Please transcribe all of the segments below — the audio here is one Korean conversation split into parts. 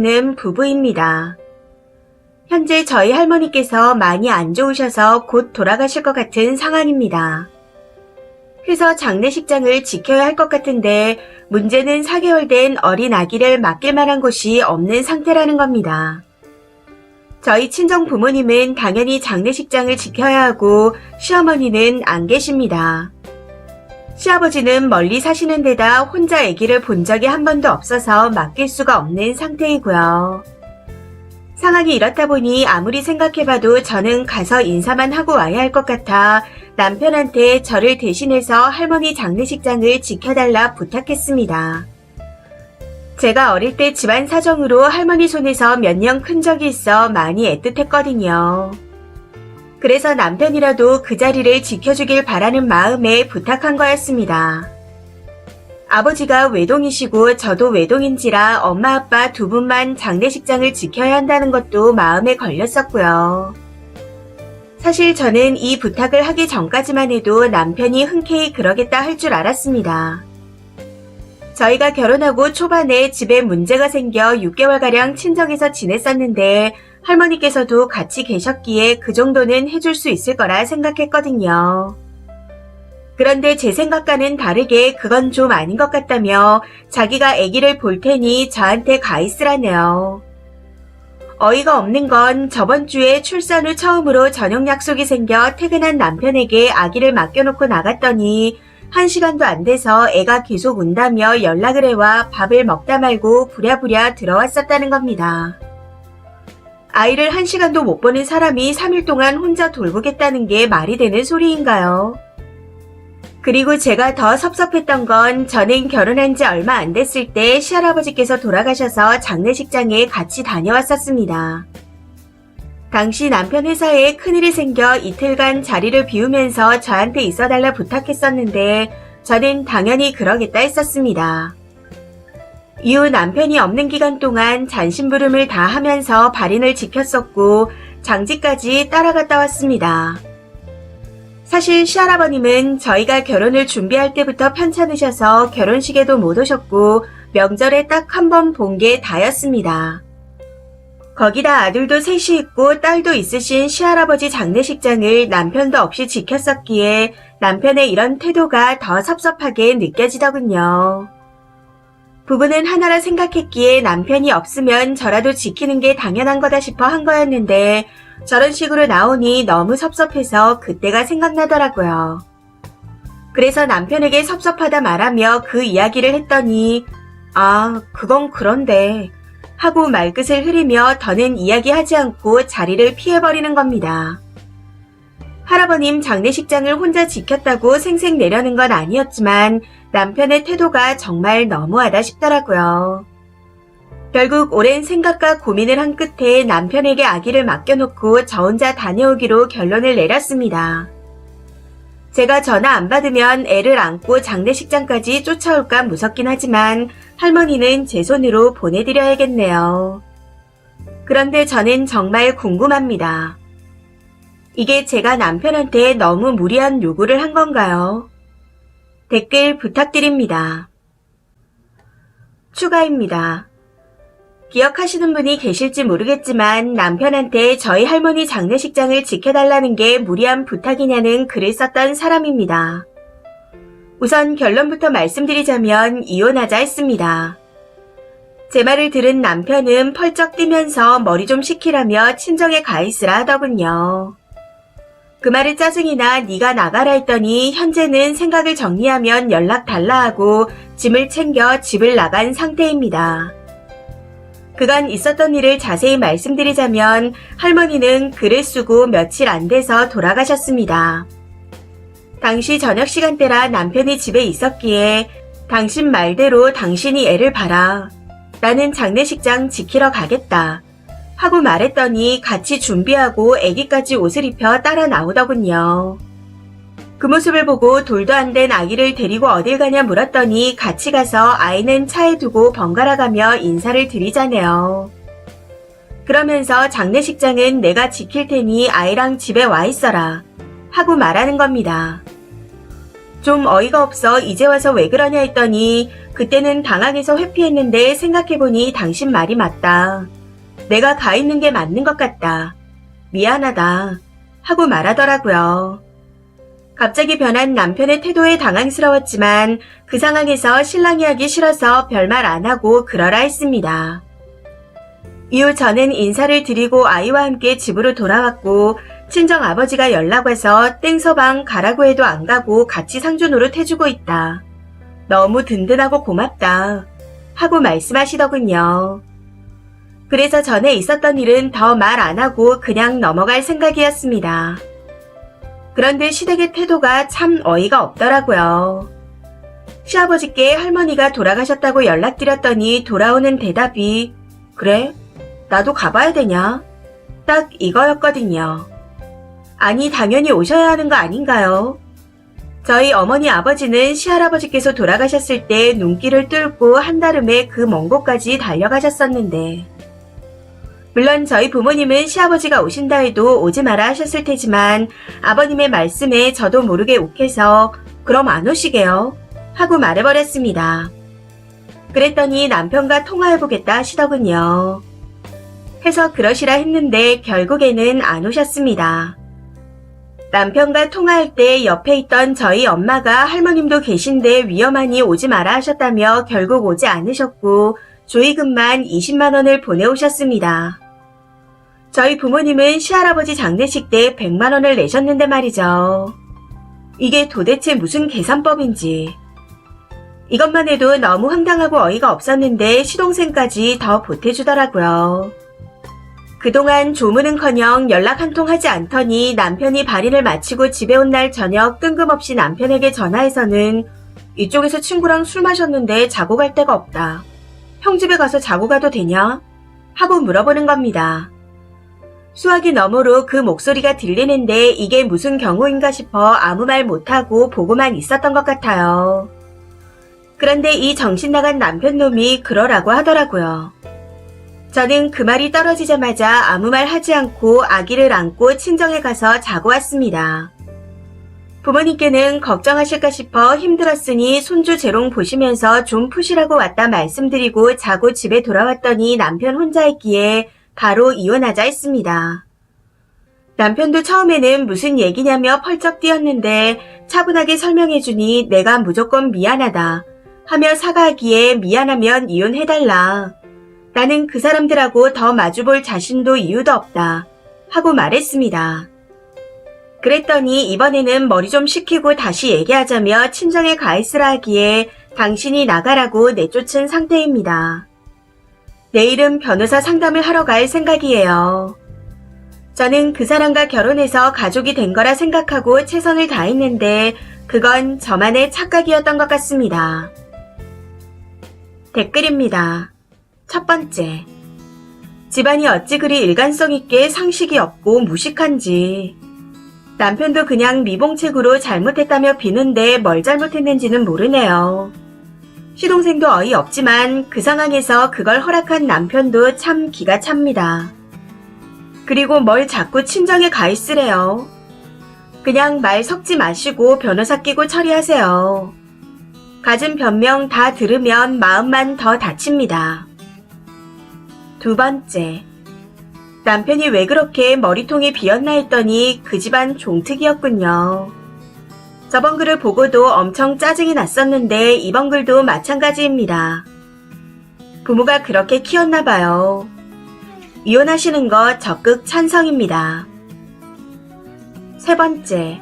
는 부부입니다. 현재 저희 할머니께서 많이 안 좋으셔서 곧 돌아가실 것 같은 상황입니다. 그래서 장례식장을 지켜야 할 것 같은데 문제는 4개월 된 어린 아기를 맡길 만한 곳이 없는 상태라는 겁니다. 저희 친정 부모님은 당연히 장례식장을 지켜야 하고 시어머니는 안 계십니다. 시아버지는 멀리 사시는 데다 혼자 아기를 본 적이 한 번도 없어서 맡길 수가 없는 상태이고요. 상황이 이렇다 보니 아무리 생각해봐도 저는 가서 인사만 하고 와야 할 것 같아 남편한테 저를 대신해서 할머니 장례식장을 지켜달라 부탁했습니다. 제가 어릴 때 집안 사정으로 할머니 손에서 몇 년 큰 적이 있어 많이 애틋했거든요. 그래서 남편이라도 그 자리를 지켜주길 바라는 마음에 부탁한 거였습니다. 아버지가 외동이시고 저도 외동인지라 엄마 아빠 두 분만 장례식장을 지켜야 한다는 것도 마음에 걸렸었고요. 사실 저는 이 부탁을 하기 전까지만 해도 남편이 흔쾌히 그러겠다 할 줄 알았습니다. 저희가 결혼하고 초반에 집에 문제가 생겨 6개월가량 친정에서 지냈었는데 할머니께서도 같이 계셨기에 그 정도는 해줄 수 있을 거라 생각했거든요. 그런데 제 생각과는 다르게 그건 좀 아닌 것 같다며 자기가 아기를 볼 테니 저한테 가 있으라네요. 어이가 없는 건 저번 주에 출산 후 처음으로 저녁 약속이 생겨 퇴근한 남편에게 아기를 맡겨놓고 나갔더니 1시간도 안 돼서 애가 계속 운다며 연락을 해와 밥을 먹다 말고 부랴부랴 들어왔었다는 겁니다. 아이를 1시간도 못 보는 사람이 3일 동안 혼자 돌보겠다는 게 말이 되는 소리인가요? 그리고 제가 더 섭섭했던 건 저는 결혼한 지 얼마 안 됐을 때 시할아버지께서 돌아가셔서 장례식장에 같이 다녀왔었습니다. 당시 남편 회사에 큰일이 생겨 이틀간 자리를 비우면서 저한테 있어달라 부탁했었는데 저는 당연히 그러겠다 했었습니다. 이후 남편이 없는 기간 동안 잔심부름을 다 하면서 발인을 지켰었고 장지까지 따라갔다 왔습니다. 사실 시할아버님은 저희가 결혼을 준비할 때부터 편찮으셔서 결혼식에도 못 오셨고 명절에 딱 한 번 본 게 다였습니다. 거기다 아들도 셋이 있고 딸도 있으신 시할아버지 장례식장을 남편도 없이 지켰었기에 남편의 이런 태도가 더 섭섭하게 느껴지더군요. 부부는 하나라 생각했기에 남편이 없으면 저라도 지키는 게 당연한 거다 싶어 한 거였는데 저런 식으로 나오니 너무 섭섭해서 그때가 생각나더라고요. 그래서 남편에게 섭섭하다 말하며 그 이야기를 했더니 그건 그런데 하고 말끝을 흐리며 더는 이야기하지 않고 자리를 피해버리는 겁니다. 할아버님 장례식장을 혼자 지켰다고 생색 내려는 건 아니었지만 남편의 태도가 정말 너무하다 싶더라고요. 결국 오랜 생각과 고민을 한 끝에 남편에게 아기를 맡겨놓고 저 혼자 다녀오기로 결론을 내렸습니다. 제가 전화 안 받으면 애를 안고 장례식장까지 쫓아올까 무섭긴 하지만 할머니는 제 손으로 보내드려야겠네요. 그런데 저는 정말 궁금합니다. 이게 제가 남편한테 너무 무리한 요구를 한 건가요? 댓글 부탁드립니다. 추가입니다. 기억하시는 분이 계실지 모르겠지만 남편한테 저희 할머니 장례식장을 지켜달라는 게 무리한 부탁이냐는 글을 썼던 사람입니다. 우선 결론부터 말씀드리자면 이혼하자 했습니다. 제 말을 들은 남편은 펄쩍 뛰면서 머리 좀 식히라며 친정에 가 있으라 하더군요. 그 말에 짜증이 나 네가 나가라 했더니 현재는 생각을 정리하면 연락 달라 하고 짐을 챙겨 집을 나간 상태입니다. 그간 있었던 일을 자세히 말씀드리자면 할머니는 글을 쓰고 며칠 안 돼서 돌아가셨습니다. 당시 저녁 시간대라 남편이 집에 있었기에 당신 말대로 당신이 애를 봐라. 나는 장례식장 지키러 가겠다. 하고 말했더니 같이 준비하고 애기까지 옷을 입혀 따라 나오더군요. 그 모습을 보고 돌도 안 된 아기를 데리고 어딜 가냐 물었더니 같이 가서 아이는 차에 두고 번갈아 가며 인사를 드리자네요. 그러면서 장례식장은 내가 지킬 테니 아이랑 집에 와 있어라 하고 말하는 겁니다. 좀 어이가 없어 이제 와서 왜 그러냐 했더니 그때는 당황해서 회피했는데 생각해보니 당신 말이 맞다. 내가 가 있는 게 맞는 것 같다. 미안하다. 하고 말하더라고요. 갑자기 변한 남편의 태도에 당황스러웠지만 그 상황에서 신랑이 하기 싫어서 별말 안 하고 그러라 했습니다. 이후 저는 인사를 드리고 아이와 함께 집으로 돌아왔고 친정 아버지가 연락 와서 땡서방 가라고 해도 안 가고 같이 상주 노릇 해주고 있다. 너무 든든하고 고맙다. 하고 말씀하시더군요. 그래서 전에 있었던 일은 더 말 안 하고 그냥 넘어갈 생각이었습니다. 그런데 시댁의 태도가 참 어이가 없더라고요. 시아버지께 할머니가 돌아가셨다고 연락드렸더니 돌아오는 대답이 그래? 나도 가봐야 되냐? 딱 이거였거든요. 아니 당연히 오셔야 하는 거 아닌가요? 저희 어머니 아버지는 시할아버지께서 돌아가셨을 때 눈길을 뚫고 한달음에 그 먼 곳까지 달려가셨었는데 물론 저희 부모님은 시아버지가 오신다 해도 오지 마라 하셨을 테지만 아버님의 말씀에 저도 모르게 욱해서 그럼 안 오시게요? 하고 말해버렸습니다. 그랬더니 남편과 통화해보겠다 하시더군요. 해서 그러시라 했는데 결국에는 안 오셨습니다. 남편과 통화할 때 옆에 있던 저희 엄마가 할머님도 계신데 위험하니 오지 마라 하셨다며 결국 오지 않으셨고 조의금만 20만 원을 보내오셨습니다. 저희 부모님은 시할아버지 장례식 때 100만 원을 내셨는데 말이죠. 이게 도대체 무슨 계산법인지. 이것만 해도 너무 황당하고 어이가 없었는데 시동생까지 더 보태주더라고요. 그동안 조문은커녕 연락 한 통 하지 않더니 남편이 발인을 마치고 집에 온 날 저녁 뜬금없이 남편에게 전화해서는 이쪽에서 친구랑 술 마셨는데 자고 갈 데가 없다. 형 집에 가서 자고 가도 되냐? 하고 물어보는 겁니다. 수화기 너머로 그 목소리가 들리는데 이게 무슨 경우인가 싶어 아무 말 못하고 보고만 있었던 것 같아요. 그런데 이 정신나간 남편놈이 그러라고 하더라고요. 저는 그 말이 떨어지자마자 아무 말 하지 않고 아기를 안고 친정에 가서 자고 왔습니다. 부모님께는 걱정하실까 싶어 힘들었으니 손주 재롱 보시면서 좀 푸시라고 왔다 말씀드리고 자고 집에 돌아왔더니 남편 혼자 있기에 바로 이혼하자 했습니다. 남편도 처음에는 무슨 얘기냐며 펄쩍 뛰었는데 차분하게 설명해주니 내가 무조건 미안하다 하며 사과하기에 미안하면 이혼해달라. 나는 그 사람들하고 더 마주볼 자신도 이유도 없다 하고 말했습니다. 그랬더니 이번에는 머리 좀 식히고 다시 얘기하자며 친정에 가 있으라 하기에 당신이 나가라고 내쫓은 상태입니다. 내일은 변호사 상담을 하러 갈 생각이에요. 저는 그 사람과 결혼해서 가족이 된 거라 생각하고 최선을 다했는데 그건 저만의 착각이었던 것 같습니다. 댓글입니다. 첫 번째, 집안이 어찌 그리 일관성 있게 상식이 없고 무식한지. 남편도 그냥 미봉책으로 잘못했다며 비는데 뭘 잘못했는지는 모르네요. 시동생도 어이없지만 그 상황에서 그걸 허락한 남편도 참 기가 찹니다. 그리고 뭘 자꾸 친정에 가 있으래요. 그냥 말 섞지 마시고 변호사 끼고 처리하세요. 갖은 변명 다 들으면 마음만 더 다칩니다. 두 번째, 남편이 왜 그렇게 머리통이 비었나 했더니 그 집안 종특이었군요. 저번 글을 보고도 엄청 짜증이 났었는데 이번 글도 마찬가지입니다. 부모가 그렇게 키웠나 봐요. 이혼하시는 거 적극 찬성입니다. 세 번째,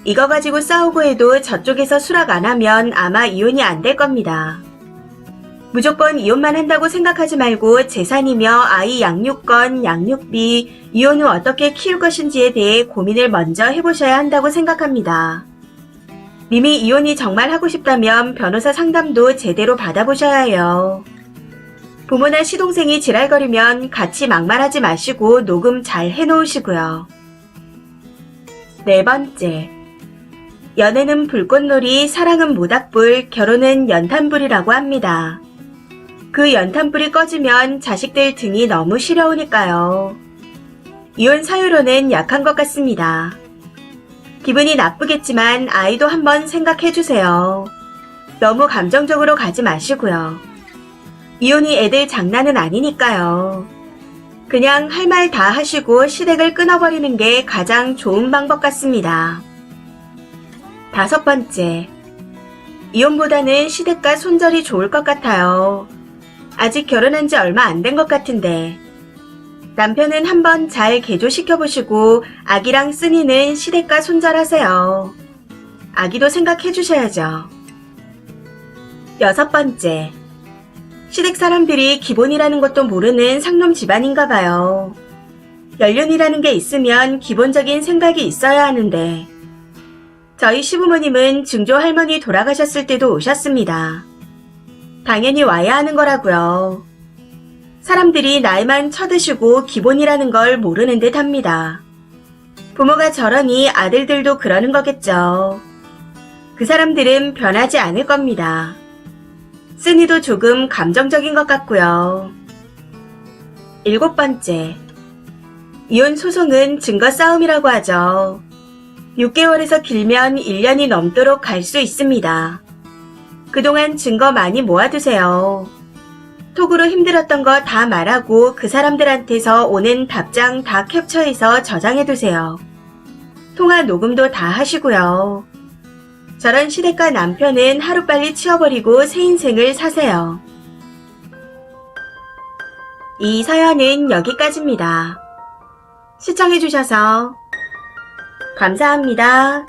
이거 가지고 싸우고 해도 저쪽에서 수락 안 하면 아마 이혼이 안 될 겁니다. 무조건 이혼만 한다고 생각하지 말고 재산이며 아이 양육권, 양육비, 이혼 후 어떻게 키울 것인지에 대해 고민을 먼저 해보셔야 한다고 생각합니다. 님이 이혼이 정말 하고 싶다면 변호사 상담도 제대로 받아보셔야 해요. 부모나 시동생이 지랄거리면 같이 막말하지 마시고 녹음 잘 해놓으시고요. 네 번째, 연애는 불꽃놀이, 사랑은 모닥불, 결혼은 연탄불이라고 합니다. 그 연탄불이 꺼지면 자식들 등이 너무 시려우니까요. 이혼 사유로는 약한 것 같습니다. 기분이 나쁘겠지만 아이도 한번 생각해주세요. 너무 감정적으로 가지 마시고요. 이혼이 애들 장난은 아니니까요. 그냥 할 말 다 하시고 시댁을 끊어버리는 게 가장 좋은 방법 같습니다. 5번째, 이혼보다는 시댁과 손절이 좋을 것 같아요. 아직 결혼한 지 얼마 안 된 것 같은데 남편은 한번 잘 개조시켜보시고 아기랑 쓰니는 시댁과 손절하세요. 아기도 생각해 주셔야죠. 6번째, 시댁 사람들이 기본이라는 것도 모르는 상놈 집안인가 봐요. 연륜이라는 게 있으면 기본적인 생각이 있어야 하는데 저희 시부모님은 증조 할머니 돌아가셨을 때도 오셨습니다. 당연히 와야 하는 거라고요. 사람들이 날만 쳐드시고 기본이라는 걸 모르는 듯 합니다. 부모가 저러니 아들들도 그러는 거겠죠. 그 사람들은 변하지 않을 겁니다. 쓰니도 조금 감정적인 것 같고요. 7번째, 이혼 소송은 증거 싸움이라고 하죠. 6개월에서 길면 1년이 넘도록 갈 수 있습니다. 그동안 증거 많이 모아두세요. 톡으로 힘들었던 거 다 말하고 그 사람들한테서 오는 답장 다 캡처해서 저장해두세요. 통화 녹음도 다 하시고요. 저런 시댁과 남편은 하루빨리 치워버리고 새 인생을 사세요. 이 사연은 여기까지입니다. 시청해주셔서 감사합니다.